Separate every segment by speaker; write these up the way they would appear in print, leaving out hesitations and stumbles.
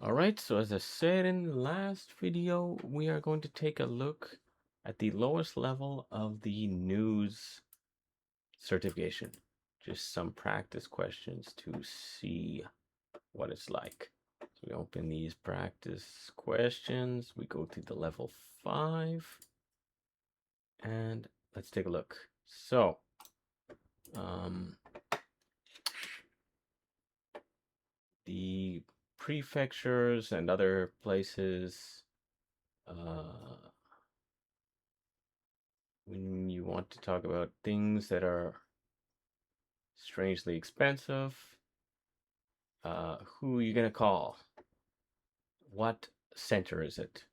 Speaker 1: Alright, so as I said in the last video, we are going to take a look at the lowest level of the news certification. Just some practice questions to see what it's like. So we open these practice questions, we go to the level 5, and let's take a look. So, the prefectures and other places, when you want to talk about things that are strangely expensive, who are you gonna call? What center is it?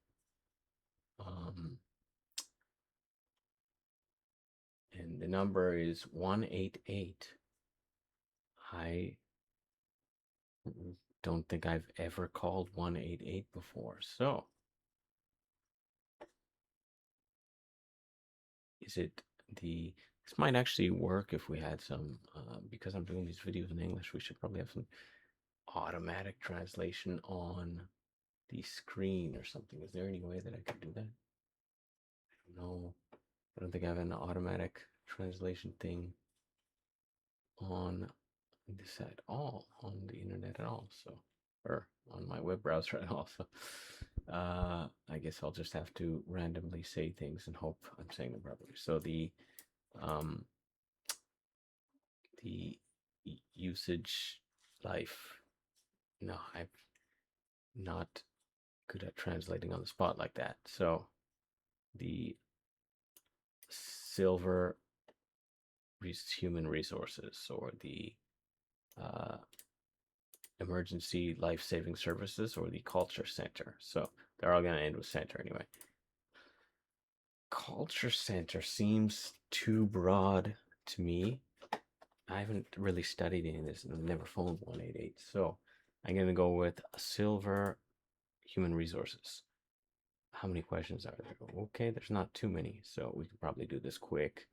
Speaker 1: And the number is 188. I don't think I've ever called 188 before. So, is it this might actually work if we had some, because I'm doing these videos in English, we should probably have some automatic translation on the screen or something. Is there any way that I could do that? I don't know. I don't think I have an automatic translation thing on this at all, on the internet at all, so, or on my web browser at all. So, I guess I'll just have to randomly say things and hope I'm saying them properly. So the usage life. No, I'm not good at translating on the spot like that. So the silver human resources, or the uh, emergency life-saving services, or the culture center. So they're all going to end with center anyway. Culture center seems too broad to me. I haven't really studied any of this and I've never phoned 188. So I'm going to go with silver human resources. How many questions are there? Okay, there's not too many, so we can probably do this quick.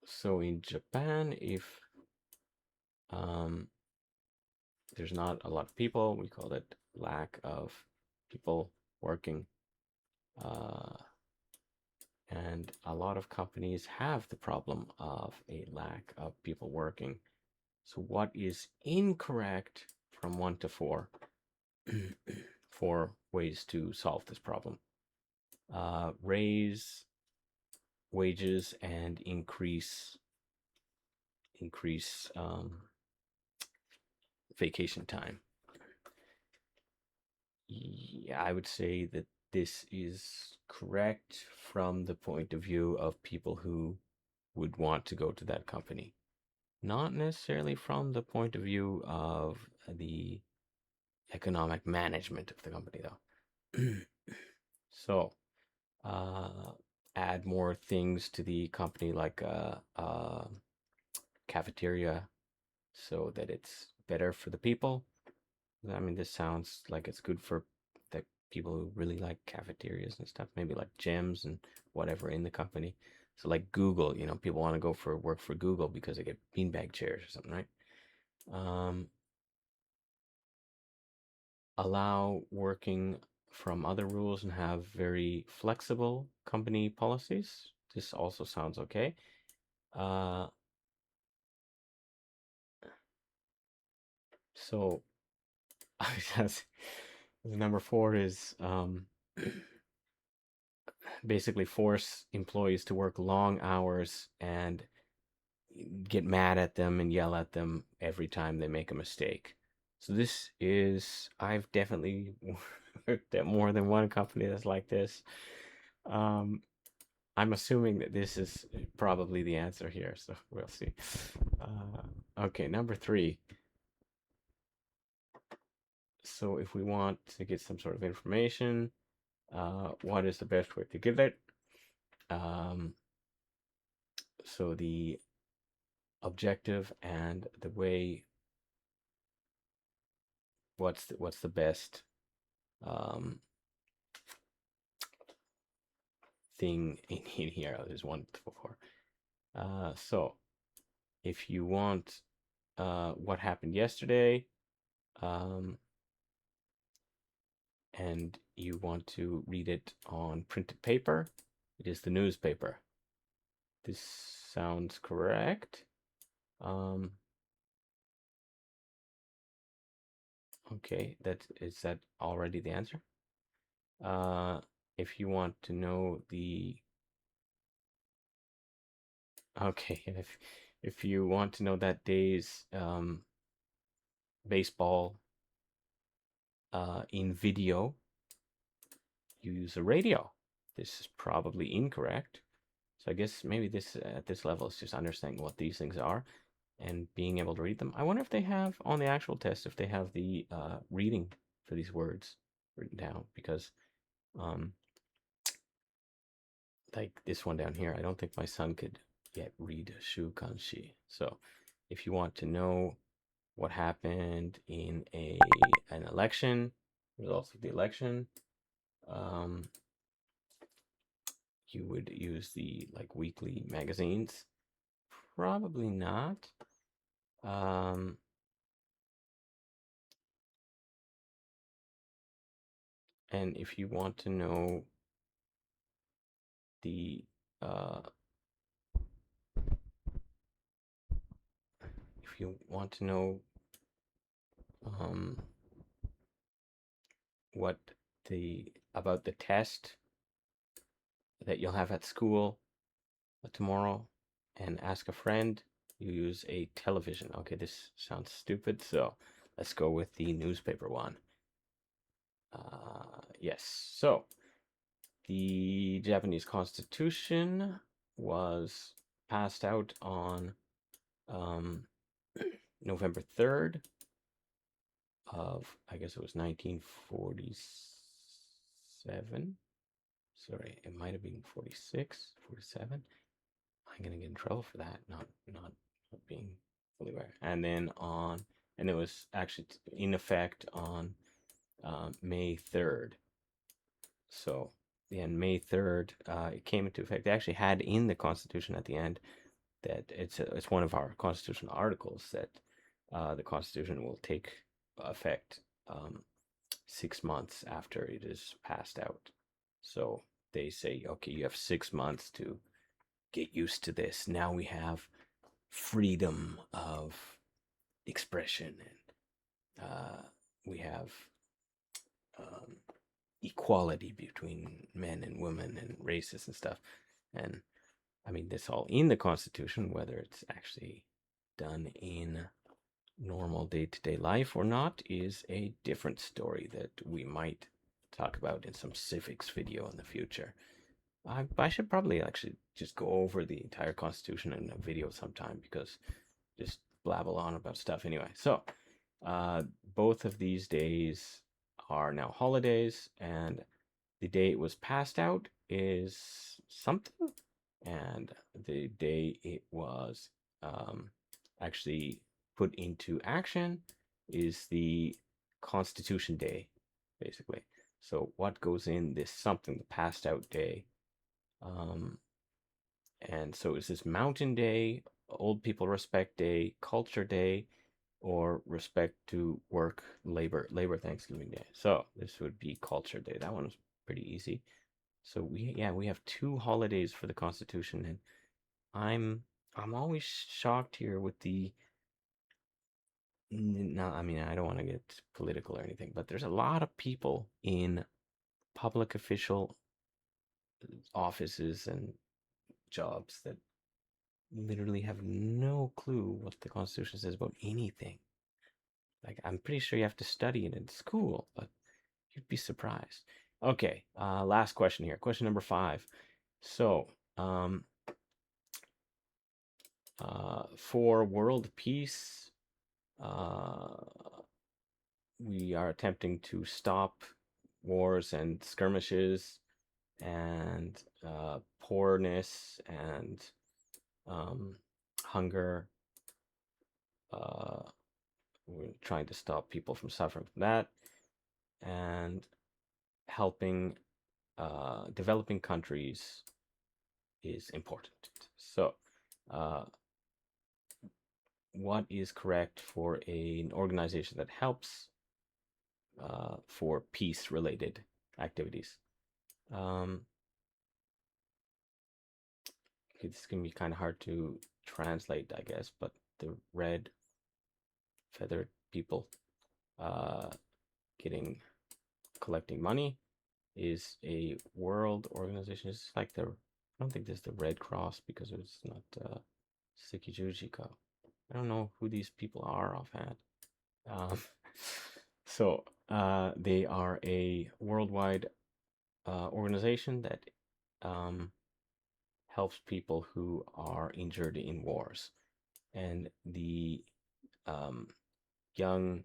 Speaker 1: So in Japan, if there's not a lot of people, we call it lack of people working. And a lot of companies have the problem of a lack of people working. So what is incorrect from 1 to 4 for ways to solve this problem? Raise wages and increase vacation time. Yeah, I would say that this is correct from the point of view of people who would want to go to that company. Not necessarily from the point of view of the economic management of the company, though. So, add more things to the company, like a cafeteria, so that it's better for the people. I mean, this sounds like it's good for the people who really like cafeterias and stuff, maybe like gyms and whatever in the company. So like Google, people want to go for work for Google because they get beanbag chairs or something, right? Allow working from other rules and have very flexible company policies. This also sounds okay. So number 4 is basically force employees to work long hours and get mad at them and yell at them every time they make a mistake. So this is, I've definitely worked at more than one company that's like this. I'm assuming that this is probably the answer here, so we'll see. Okay, number 3. So if we want to get some sort of information, what is the best way to get it? So the objective and the way, what's the best thing in here. There's 1 to 4. So if you want what happened yesterday, and you want to read it on printed paper, it is the newspaper. This sounds correct. Okay, is that already the answer? If you want to know okay, if you want to know that day's baseball in video, you use a radio. This is probably incorrect. So I guess maybe this at this level is just understanding what these things are and being able to read them. I wonder if they have on the actual test if they have the reading for these words written down, because like this one down here, I don't think my son could yet read shu kanji. So if you want to know what happened in an election, results of the election, you would use the like weekly magazines. Probably not. And if you want to know the if you want to know what about the test that you'll have at school tomorrow and ask a friend, you use a television. Okay, this sounds stupid, so let's go with the newspaper one. Yes, so the Japanese Constitution was passed out on November 3rd of, I guess it was 1947. Sorry, it might have been 46, 47. I'm gonna get in trouble for that, not being fully aware. And then and it was actually in effect on May 3rd. So yeah, May 3rd, it came into effect. They actually had in the Constitution at the end that it's one of our constitutional articles that the Constitution will take effect 6 months after it is passed out. So they say, okay, you have 6 months to get used to this. Now we have freedom of expression, and we have equality between men and women and races and stuff. And I mean, this all in the Constitution, whether it's actually done in normal day-to-day life or not is a different story that we might talk about in some civics video in the future. I should probably actually just go over the entire Constitution in a video sometime, because just blabble on about stuff anyway. So, both of these days are now holidays, and the day it was passed out is something, and the day it was actually put into action is the Constitution Day, basically. So what goes in this something, the passed out day? And so is this Mountain Day, Old People Respect Day, Culture Day, or Respect to Work, Labor Thanksgiving Day? So this would be Culture Day. That one was pretty easy. So we have two holidays for the Constitution, and I'm always shocked here with the no, I mean, I don't want to get political or anything, but there's a lot of people in public official offices and jobs that literally have no clue what the Constitution says about anything. Like, I'm pretty sure you have to study it in school, but you'd be surprised. Okay, last question here. Question number 5. So, for world peace, we are attempting to stop wars and skirmishes and poorness and hunger. We're trying to stop people from suffering from that, and helping developing countries is important. So what is correct for an organization that helps for peace-related activities? Okay, this is gonna be kind of hard to translate, I guess, but the red feathered people uh, collecting money is a world organization. It's like I don't think this is the Red Cross because it's not Sekijujika. I don't know who these people are offhand. Um, so they are a worldwide organization that um, helps people who are injured in wars. And the young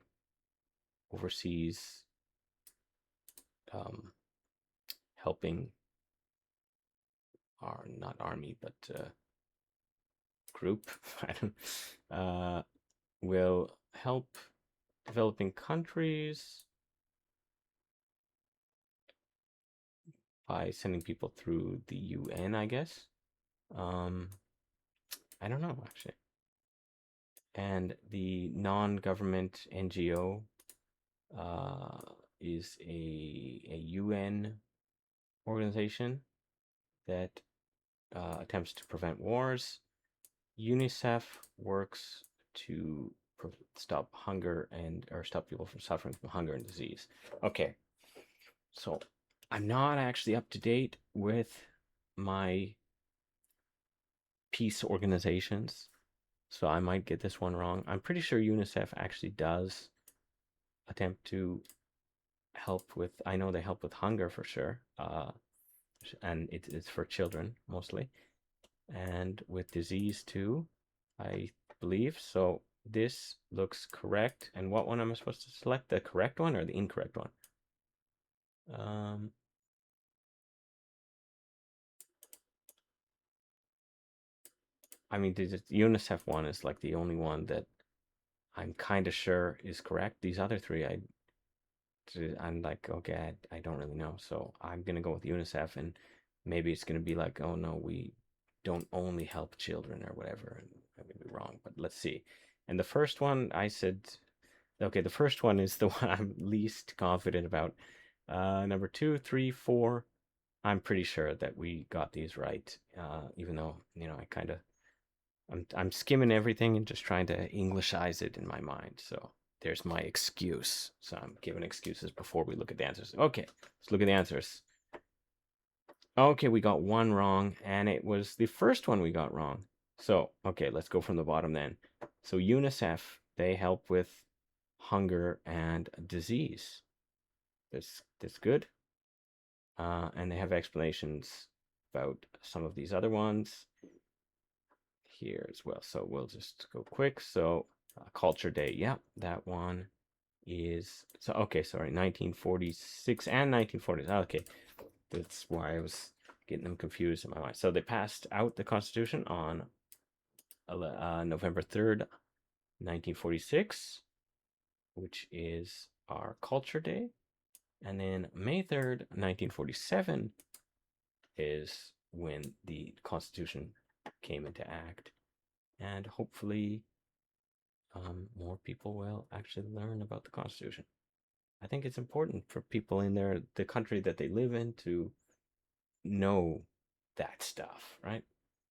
Speaker 1: overseas helping our not army but group I don't will help developing countries by sending people through the UN, I guess. I don't know actually. And the non-government NGO is a UN organization that attempts to prevent wars. UNICEF works to stop hunger or stop people from suffering from hunger and disease. Okay, so I'm not actually up to date with my peace organizations, so I might get this one wrong. I'm pretty sure UNICEF actually does attempt to help with, I know they help with hunger for sure, and it's for children mostly, and with disease too, I believe. So this looks correct. And what one am I supposed to select? The correct one or the incorrect one? I mean, the UNICEF one is like the only one that I'm kind of sure is correct. These other three, I'm like, okay, I don't really know. So I'm gonna go with UNICEF, and maybe it's gonna be like, oh no, we don't only help children or whatever. And I'm gonna be wrong, but let's see. And the first one, I said, okay, the first one is the one I'm least confident about. Number 2, 3, 4. I'm pretty sure that we got these right, even though I kind of I'm skimming everything and just trying to Englishize it in my mind. So there's my excuse. So I'm giving excuses before we look at the answers. Okay, let's look at the answers. Okay, we got one wrong, and it was the first one we got wrong. So, okay, let's go from the bottom then. So UNICEF, they help with hunger and disease. That's good. And they have explanations about some of these other ones here as well. So we'll just go quick. So Culture Day, yeah, that one is so okay. Sorry, 1946 and 1940s. Okay, that's why I was getting them confused in my mind. So they passed out the Constitution on November 3rd, 1946, which is our Culture Day. And then May 3rd, 1947 is when the Constitution came into act. And hopefully more people will actually learn about the Constitution. I think it's important for people in the country that they live in to know that stuff, right?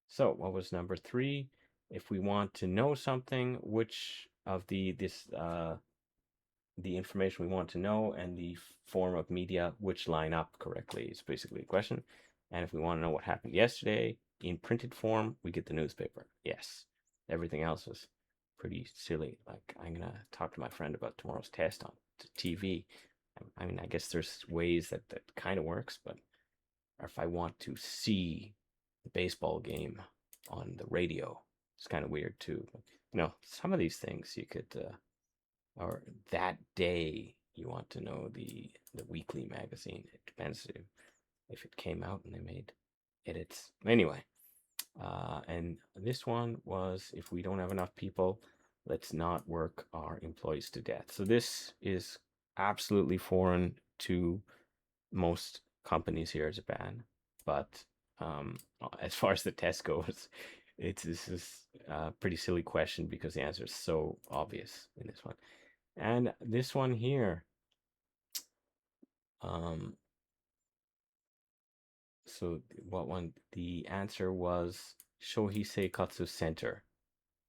Speaker 1: So what was number 3? If we want to know something, which of the information we want to know and the form of media which line up correctly is basically a question. And if we want to know what happened yesterday in printed form, we get the newspaper. Yes. Everything else was pretty silly. Like, I'm going to talk to my friend about tomorrow's test on TV. I mean, I guess there's ways that kind of works, but if I want to see the baseball game on the radio, it's kind of weird too. Some of these things you could or that day you want to know the weekly magazine. It depends if it came out and they made edits. Anyway, and this one was, if we don't have enough people, let's not work our employees to death. So this is absolutely foreign to most companies here in Japan. But as far as the test goes, This is a pretty silly question because the answer is so obvious in this one. And this one here, um, so what one? The answer was Shohisei Katsu Center.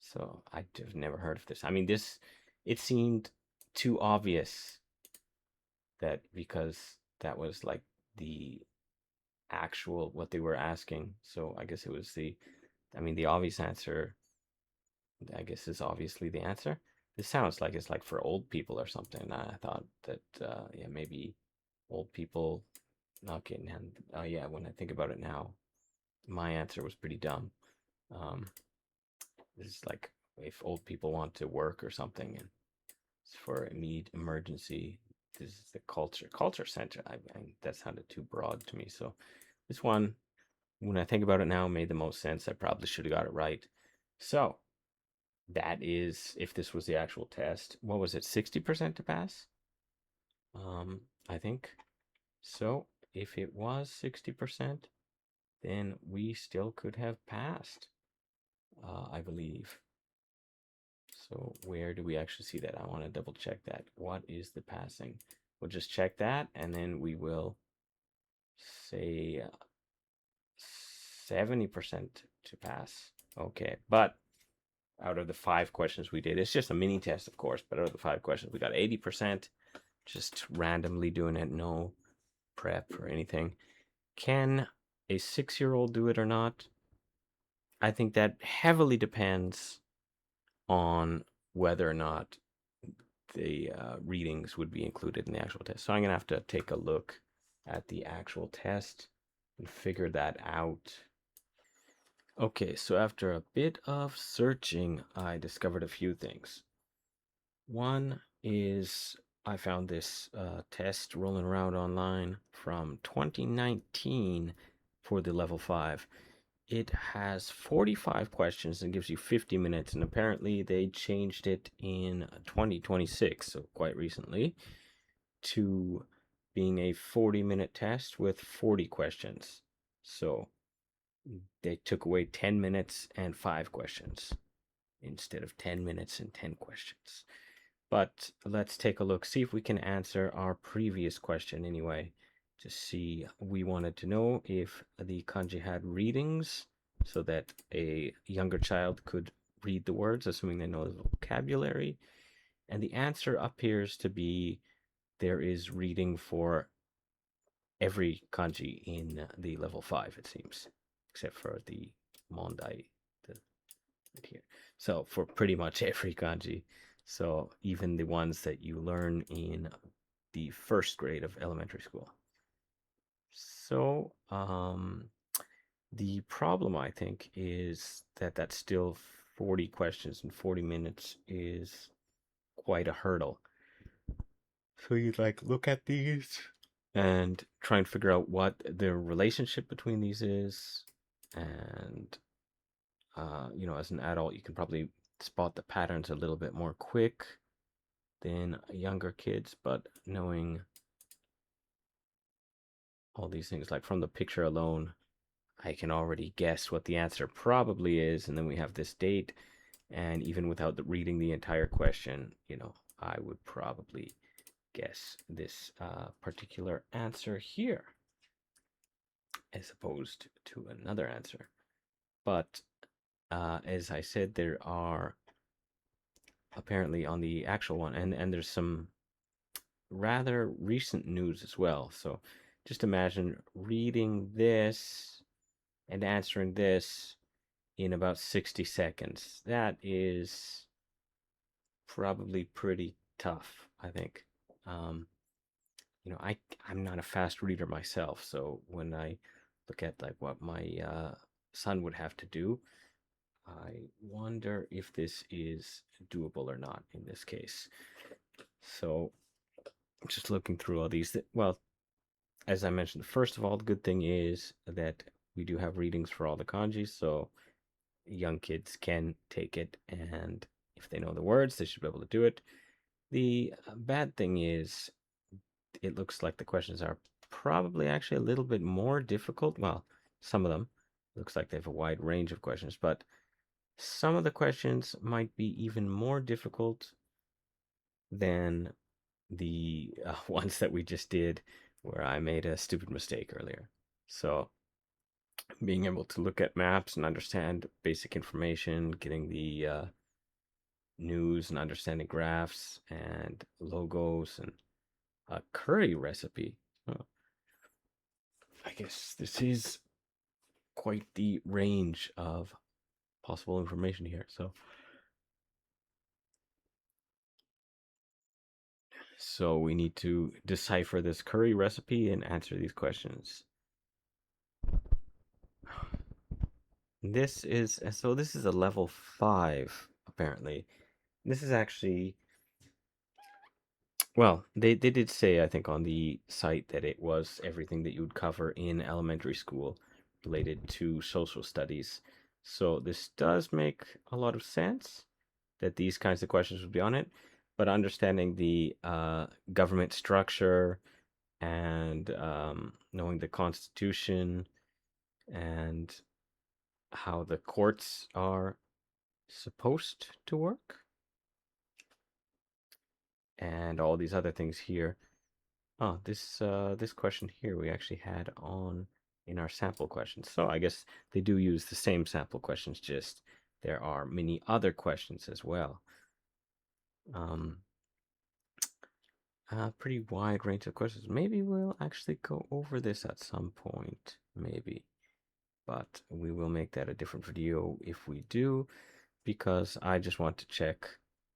Speaker 1: So I've never heard of this. I mean, it seemed too obvious that because that was like the actual what they were asking. So I guess it was the obvious answer, I guess, is obviously the answer. This sounds like it's like for old people or something. I thought that, yeah, maybe old people not getting hand. Oh, yeah, when I think about it now, my answer was pretty dumb. Um, this is like if old people want to work or something and it's for immediate emergency. This is the culture center. That sounded too broad to me. So this one, when I think about it now, made the most sense. I probably should have got it right. So that is, if this was the actual test, what was it, 60% to pass? I think. So if it was 60%, then we still could have passed, I believe. So where do we actually see that? I want to double check that. What is the passing? We'll just check that, and then we will say 70% to pass. Okay, but out of the 5 questions we did, it's just a mini test, of course, but out of the 5 questions, we got 80%, just randomly doing it, no prep or anything. Can a 6-year-old do it or not? I think that heavily depends on whether or not the readings would be included in the actual test. So I'm going to have to take a look at the actual test and figure that out. Okay, so after a bit of searching, I discovered a few things. One is I found this test rolling around online from 2019 for the level 5. It has 45 questions and gives you 50 minutes, and apparently they changed it in 2026, so quite recently, to being a 40-minute test with 40 questions. So they took away 10 minutes and 5 questions instead of 10 minutes and 10 questions. But let's take a look, see if we can answer our previous question anyway. To see, we wanted to know if the kanji had readings so that a younger child could read the words, assuming they know the vocabulary. And the answer appears to be there is reading for every kanji in the level 5, it seems, except for the mondai, the right here. So for pretty much every kanji. So even the ones that you learn in the first grade of elementary school. So the problem, I think, is that that's still 40 questions in 40 minutes is quite a hurdle. So you like look at these and try and figure out what the relationship between these is. And, as an adult, you can probably spot the patterns a little bit more quick than younger kids, but knowing all these things, like from the picture alone, I can already guess what the answer probably is. And then we have this date. And even without reading the entire question, I would probably guess this particular answer here as opposed to another answer. But as I said, there are apparently on the actual one, and there's some rather recent news as well. So just imagine reading this and answering this in about 60 seconds. That is probably pretty tough, I think. I'm not a fast reader myself, so when I look at like what my son would have to do, I wonder if this is doable or not in this case. So just looking through all these, well, as I mentioned, first of all, the good thing is that we do have readings for all the kanjis, so young kids can take it, and if they know the words, they should be able to do it. The bad thing is, it looks like the questions are probably actually a little bit more difficult. Well, some of them. Looks like they have a wide range of questions, but some of the questions might be even more difficult than the ones that we just did where I made a stupid mistake earlier. So, being able to look at maps and understand basic information, getting the news and understanding graphs and logos and a curry recipe. Oh, I guess this is quite the range of possible information here. So we need to decipher this curry recipe and answer these questions. This is a level 5 apparently. This is actually, well, they did say, I think, on the site that it was everything that you would cover in elementary school related to social studies. So this does make a lot of sense that these kinds of questions would be on it, but understanding the government structure and knowing the Constitution and how the courts are supposed to work and all these other things here. Oh, this question here we actually had on in our sample questions. So I guess they do use the same sample questions, just there are many other questions as well. Um, a pretty wide range of questions. Maybe we'll actually go over this at some point, maybe. But we will make that a different video if we do, because I just want to check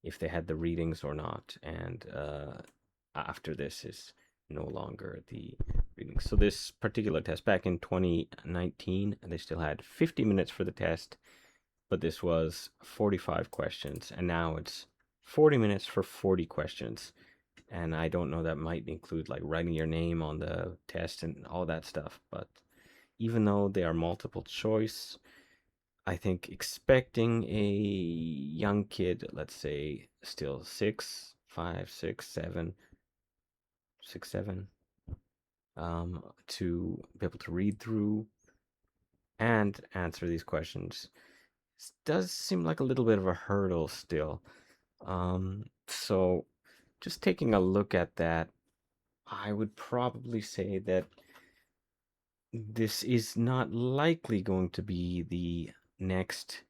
Speaker 1: if they had the readings or not. And after this is no longer the readings. So this particular test back in 2019, they still had 50 minutes for the test, but this was 45 questions, and now it's 40 minutes for 40 questions. And I don't know, that might include like writing your name on the test and all that stuff. But even though they are multiple choice, I think expecting a young kid, let's say still 6, 5, 6, 7, 6, 7, to be able to read through and answer these questions does seem like a little bit of a hurdle still. So just taking a look at that, I would probably say that this is not likely going to be the next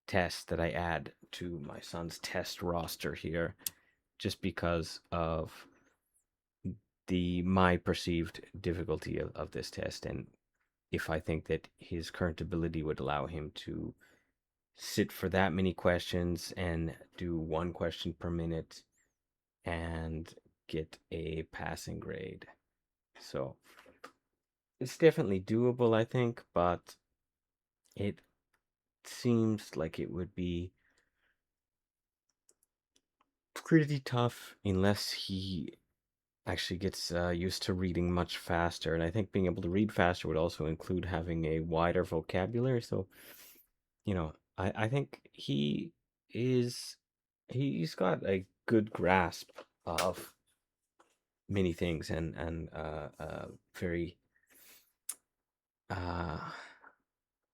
Speaker 1: test that I add to my son's test roster here, just because of my perceived difficulty of this test, and if I think that his current ability would allow him to sit for that many questions and do one question per minute and get a passing grade. So it's definitely doable, I think, but it seems like it would be pretty tough unless he actually gets used to reading much faster. And I think being able to read faster would also include having a wider vocabulary. So, I think he's got a good grasp of many things and very uh,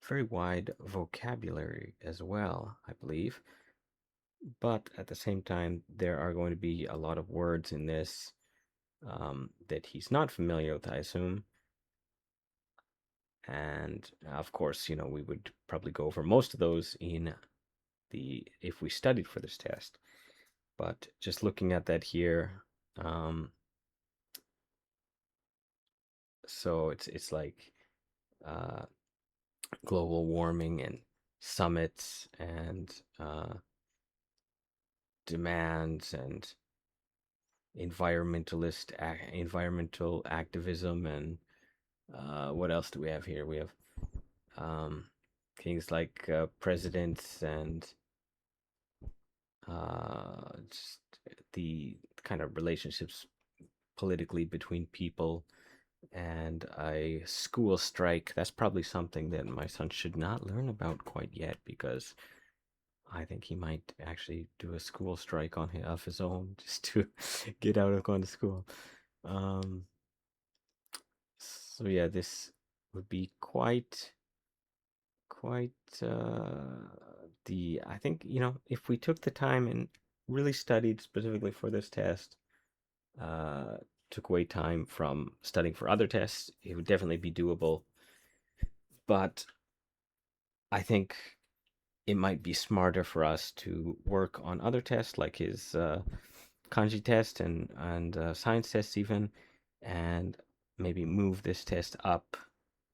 Speaker 1: very wide vocabulary as well, I believe. But at the same time, there are going to be a lot of words in this that he's not familiar with, I assume. And of course, we would probably go over most of those if we studied for this test. But just looking at that here, so it's like uh, global warming and summits and demands and environmental activism and what else do we have here? We have um, things like presidents and just the kind of relationships politically between people and a school strike. That's probably something that my son should not learn about quite yet, because I think he might actually do a school strike of his own just to get out of going to school. Um, so yeah, this would be quite quite I think, if we took the time and really studied specifically for this test, uh, took away time from studying for other tests, it would definitely be doable. But I think it might be smarter for us to work on other tests like his kanji test and science tests even, and maybe move this test up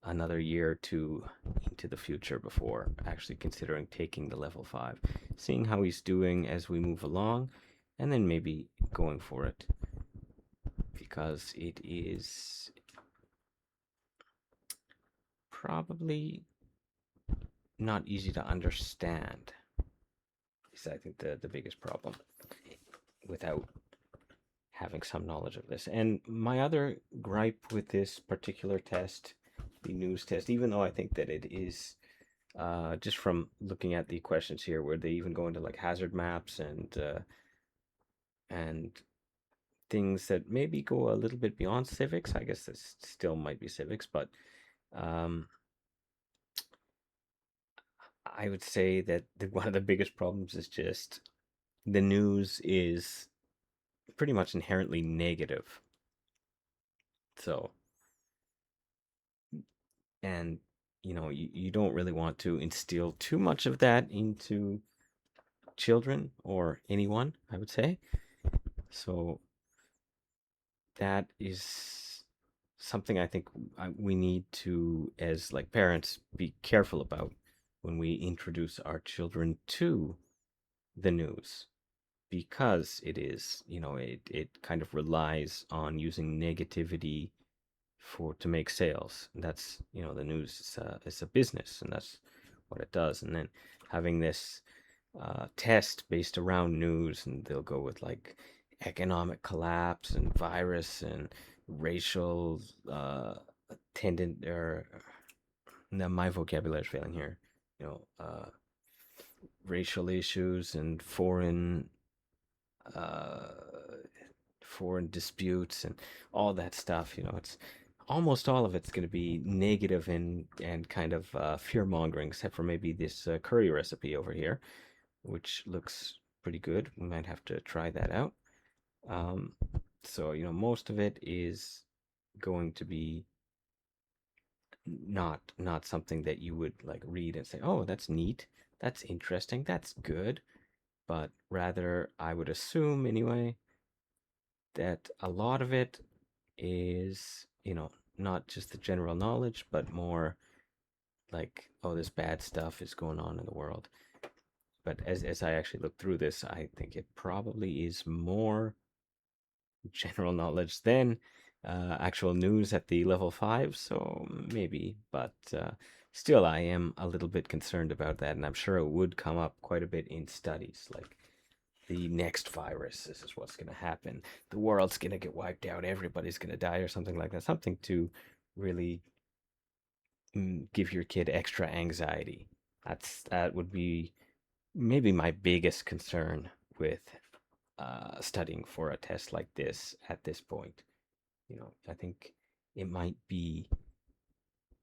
Speaker 1: another year or two into the future before actually considering taking the level 5, seeing how he's doing as we move along, and then maybe going for it, because it is probably not easy to understand. Is I think the biggest problem without having some knowledge of this. And my other gripe with this particular test, the news test, even though I think that it is just from looking at the questions here, where they even go into like hazard maps and things that maybe go a little bit beyond civics. I guess this still might be civics, but um, I would say that one of the biggest problems is just the news is pretty much inherently negative. So, and you don't really want to instill too much of that into children or anyone, I would say. So that is something I think we need to, as like parents, be careful about when we introduce our children to the news, because it is, it kind of relies on using negativity to make sales. And that's, the news is a business, and that's what it does. And then having this test based around news, and they'll go with like economic collapse and virus and racial tendent or no, my vocabulary is failing here. You know, racial issues and uh, foreign disputes and all that stuff. It's almost all of it's going to be negative and kind of fear mongering, except for maybe this curry recipe over here, which looks pretty good. We might have to try that out. Um, so most of it is going to be not something that you would like read and say, "Oh, that's neat, that's interesting, that's good," but rather I would assume anyway that a lot of it is, not just the general knowledge, but more like, oh, this bad stuff is going on in the world. But as I actually look through this, I think it probably is more general knowledge than actual news at the level 5. So maybe, but still, I am a little bit concerned about that, and I'm sure it would come up quite a bit in studies, like the next virus. This is what's going to happen. The world's going to get wiped out. Everybody's going to die, or something like that. Something to really give your kid extra anxiety. That would be maybe my biggest concern with studying for a test like this at this point. I think it might be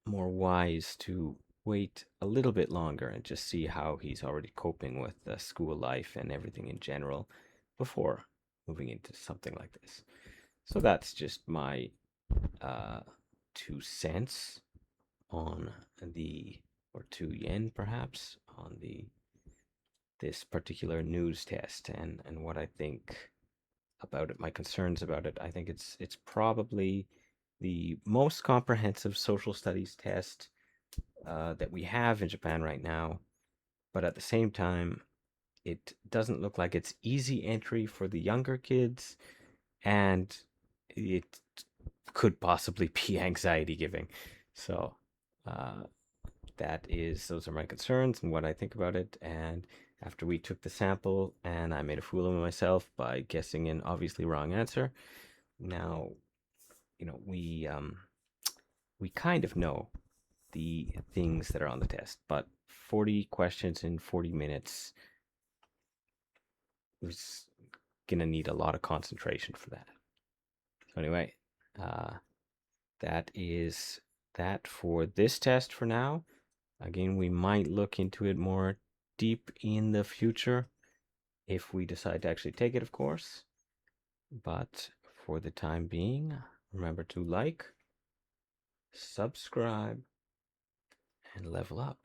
Speaker 1: more wise to wait a little bit longer and just see how he's already coping with school life and everything in general before moving into something like this. So that's just my uh, 2 cents on or 2 yen perhaps, on this particular news test, and what I think about it, my concerns about it. I think it's probably the most comprehensive social studies test that we have in Japan right now, but at the same time, it doesn't look like it's easy entry for the younger kids, and it could possibly be anxiety giving. So, uh, those are my concerns and what I think about it. And after we took the sample and I made a fool of myself by guessing an obviously wrong answer, now we kind of know the things that are on the test, but 40 questions in 40 minutes was gonna need a lot of concentration for that. So anyway, uh, that is that for this test for now. Again, we might look into it more deep in the future if we decide to actually take it, of course. But for the time being, remember to like, subscribe, and level up.